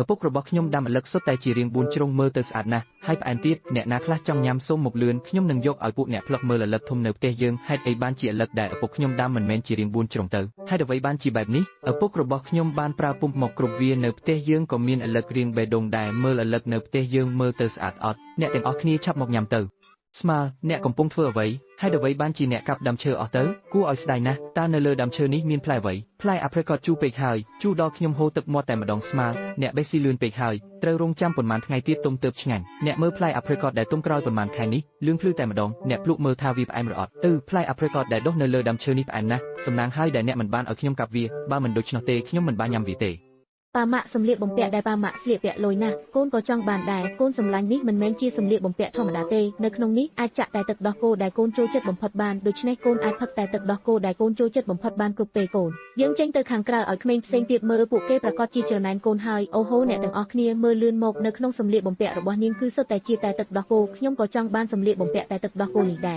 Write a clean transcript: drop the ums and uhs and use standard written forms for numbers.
ឪពុករបស់ខ្ញុំដាំអាលឹកសុទ្ធតែជារៀង4ជ្រុងមើលទៅស្អាតណាស់ហើយផ្អែមទៀតអ្នកណាខ្លះចង់ញ៉ាំសូមមកលឿនខ្ញុំនឹងយកឲ្យពួកអ្នកផ្លឹកមើលអាលឹកធំនៅផ្ទះយើងហេតុអីបានជាអាលឹកដែលឪពុកខ្ញុំដាំមិនមែនជារៀង4ជ្រុងទៅហេតុអ្វីបានជាបែបនេះឪពុករបស់ខ្ញុំបានប្រើពុម្ពមកគ្រប់វានៅផ្ទះយើងក៏មានអាលឹករៀងបេះដូងដែរមើលអាលឹកនៅផ្ទះយើងមើលទៅស្អាតអត់អ្នកទាំងអស់គ្នាឆាប់មកញ៉ាំទៅស្មើអ្នកកំពុងធ្វើអ្វីហើយអ្វីបានជាអ្នកកាប់ដើមឈើអស់ទៅគួរឲ្យស្ដាយណាស់តើនៅលើដើមឈើនេះមានផ្លែអ្វីផ្លែ apricot ជូរពេកហើយជូរដល់ខ្ញុំហូរទឹកមាត់តែម្ដងស្មើអ្នកបេះស៊ីលឿនពេកហើយត្រូវរងចាំប៉ុន្មានថ្ងៃទៀតទុំទើបឆ្ងាញ់អ្នកមើលផ្លែ apricot ដែលទុំក្រោយប៉ុន្មានខែនេះលឿងភ្លឺតែម្ដងអ្នកភ្លុកមើលថាវាផ្អែមឬអត់ផ្លែ apricot ដែលដុះនៅលើដើមឈើនេះផ្អែមណាស់សំណាងហើយដែលអ្នកមិនបានឲ្យខ្ញុំកាប់វាបើមិនដូច្នោះទេខ្ញុំមិនបានញ៉ាំវាទេប៉ាម៉ាក់សម្លៀកបំពាក់ដែលប៉ាម៉ាក់ស្លៀកពាក់លុយណាស់កូនក៏ចង់បានដែរកូនសម្លាញ់នេះមិនមែនជាសម្លៀកបំពាក់ធម្មតាទេនៅក្នុងនេះអាចចាក់តែទឹកដោះគោដែលកូនចូលចិត្តបំផុតបានដូច្នេះកូនអាចផឹកតែទឹកដោះគោដែលកូនចូលចិត្តបំផុតបានគ្រប់ពេលកូនយើងចេញទៅខាងក្រៅឲ្យក្មេងផ្សេងទៀតមើលពួកគេប្រកាសជាច្រណែនកូនហើយអូហូអ្នកទាំងអស់គ្នាមើលលឿនមកនៅក្នុងសម្លៀកបំពាក់របស់នាងគឺសុទ្ធតែជាតែទឹកដោះគោខ្ញុំក៏ចង់បានសម្លៀកបំពាក់តែទឹកដោះគោនេះដែរ